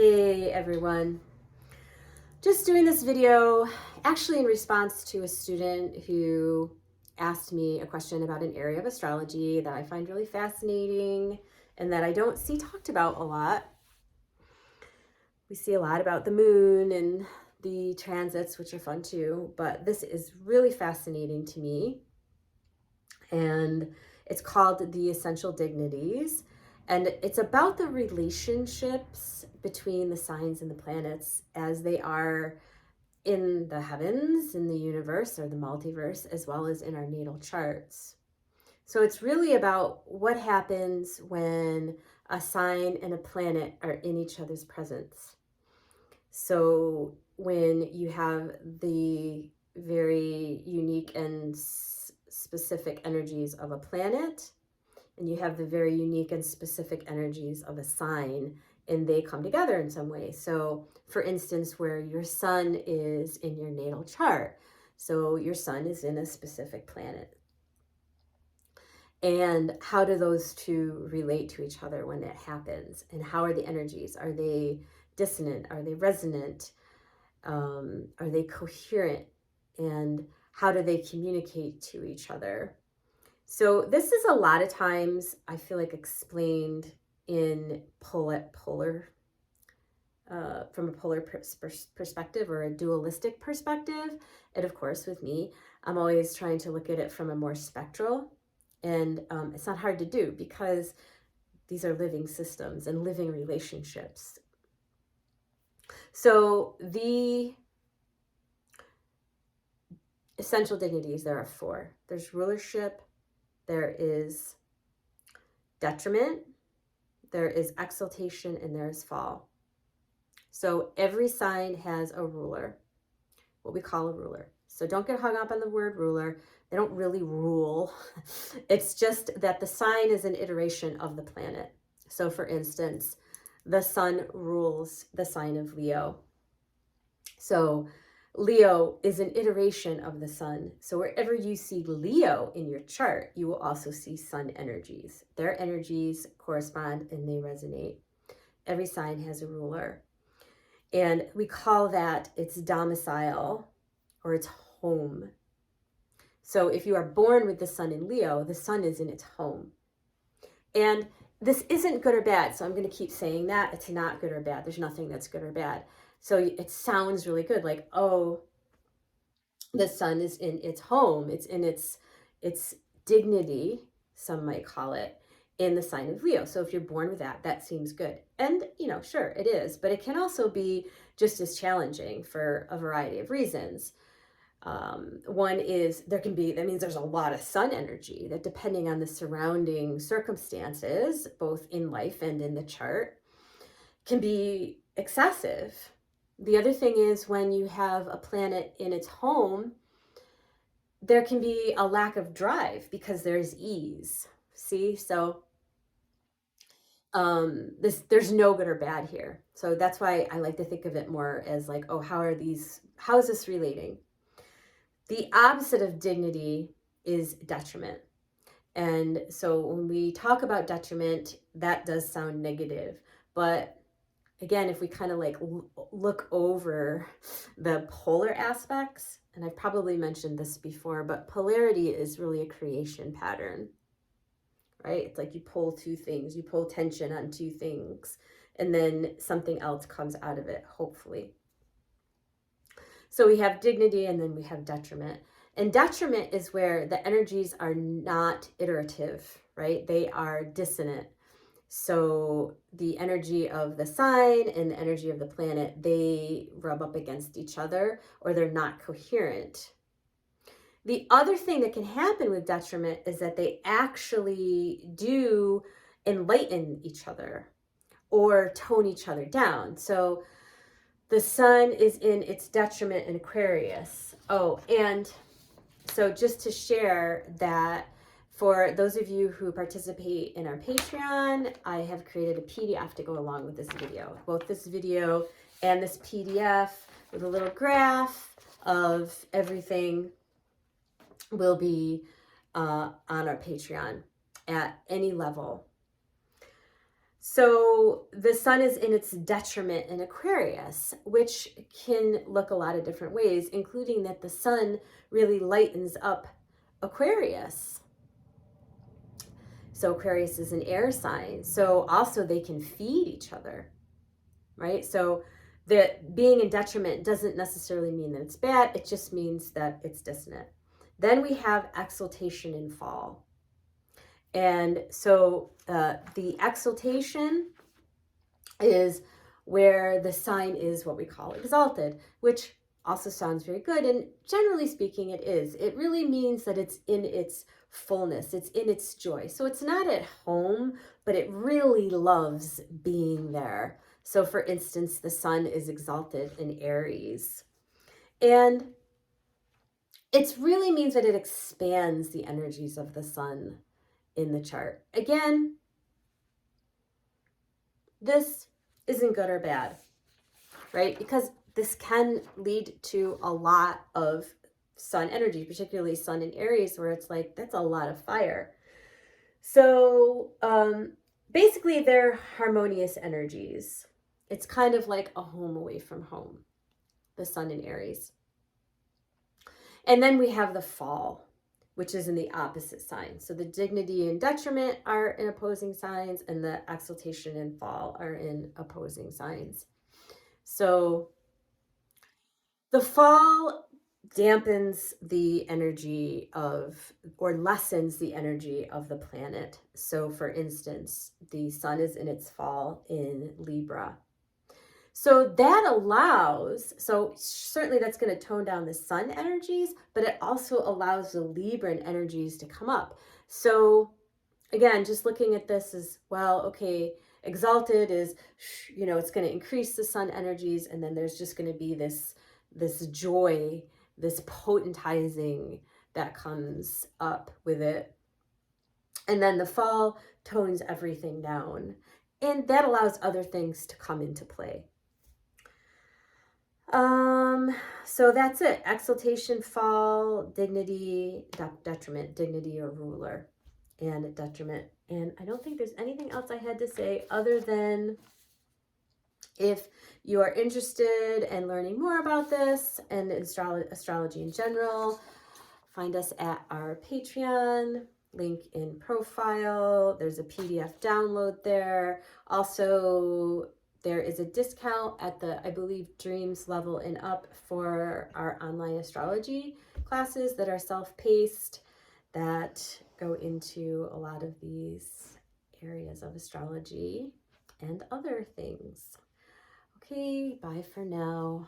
Hey everyone, just doing this video actually in response to a student who asked me a question about an area of astrology that I find really fascinating and that I don't see talked about a lot. We see a lot about the moon and the transits, which are fun too, but this is really fascinating to me. And it's called The Essential Dignities. And it's about the relationships between the signs and the planets as they are in the heavens, in the universe or the multiverse, as well as in our natal charts. So it's really about what happens when a sign and a planet are in each other's presence. So when you have the very unique and specific energies of a planet, and you have the very unique and specific energies of a sign, and they come together in some way. So for instance, where your sun is in your natal chart, so your sun is in a specific planet. And how do those two relate to each other when that happens? And how are the energies? Are they dissonant? Are they resonant? Are they coherent? And how do they communicate to each other? So this is a lot of times, I feel like, explained in from a polar perspective or a dualistic perspective. And of course, with me, I'm always trying to look at it from a more spectral. And it's not hard to do because these are living systems and living relationships. So the essential dignities, there are 4. There's rulership, there is detriment, there is exaltation, and there is fall. So every sign has a ruler, what we call a ruler. So don't get hung up on the word ruler. They don't really rule. It's just that the sign is an iteration of the planet. So for instance, the sun rules the sign of Leo. So Leo is an iteration of the sun. So wherever you see Leo in your chart, you will also see sun energies. Their energies correspond and they resonate. Every sign has a ruler. And we call that its domicile or its home. So if you are born with the sun in Leo, the sun is in its home. And this isn't good or bad. So I'm going to keep saying that. It's not good or bad. There's nothing that's good or bad. So it sounds really good. Like, oh, the sun is in its home. It's in its dignity, some might call it, in the sign of Leo. So if you're born with that, that seems good. And, sure, it is. But it can also be just as challenging for a variety of reasons. One is that means there's a lot of sun energy that, depending on the surrounding circumstances, both in life and in the chart, can be excessive. The other thing is when you have a planet in its home, there can be a lack of drive because there's ease. See? So there's no good or bad here. So that's why I like to think of it more as like, oh, how is this relating? The opposite of dignity is detriment. And so when we talk about detriment, that does sound negative. But again, if we kind of like look over the polar aspects, and I've probably mentioned this before, but polarity is really a creation pattern, right? It's like you pull 2 things, you pull tension on 2 things, and then something else comes out of it, hopefully. So we have dignity and then we have detriment. And detriment is where the energies are not iterative, right? They are dissonant. So the energy of the sign and the energy of the planet, they rub up against each other, or they're not coherent. The other thing that can happen with detriment is that they actually do enlighten each other or tone each other down. So the sun is in its detriment in Aquarius. Oh, and so just to share that, for those of you who participate in our Patreon, I have created a PDF to go along with this video. Both this video and this PDF with a little graph of everything will be on our Patreon at any level. So the sun is in its detriment in Aquarius, which can look a lot of different ways, including that the sun really lightens up Aquarius. So Aquarius is an air sign. So also they can feed each other, right? So that being in detriment doesn't necessarily mean that it's bad. It just means that it's dissonant. Then we have exaltation and fall. And so the exaltation is where the sign is what we call exalted, which also sounds very good. And generally speaking, it is. It really means that it's in its fullness, it's in its joy. So it's not at home, but it really loves being there. So for instance, the sun is exalted in Aries. And it really means that it expands the energies of the sun in the chart. Again, this isn't good or bad, right? Because this can lead to a lot of sun energy, particularly sun in Aries, where it's like, that's a lot of fire. So basically they're harmonious energies. It's kind of like a home away from home, the sun in Aries. And then we have the fall, which is in the opposite sign. So the dignity and detriment are in opposing signs, and the exaltation and fall are in opposing signs. So the fall dampens the energy of, or lessens the energy of the planet. So for instance, the sun is in its fall in Libra. So that allows, so certainly that's going to tone down the sun energies, but it also allows the Libran energies to come up. So again, just looking at this as, well, okay, exalted is, it's going to increase the sun energies, and then there's just going to be this joy, this potentizing that comes up with it. And then the fall tones everything down, and that allows other things to come into play. So that's it. Exaltation, fall, dignity, detriment, dignity or ruler, and detriment. And I don't think there's anything else I had to say other than, if you are interested in learning more about this and astrology in general, find us at our Patreon, link in profile. There's a PDF download there. Also, there is a discount at the, I believe, Dreams level and up for our online astrology classes that are self-paced, that go into a lot of these areas of astrology and other things. Okay, bye for now.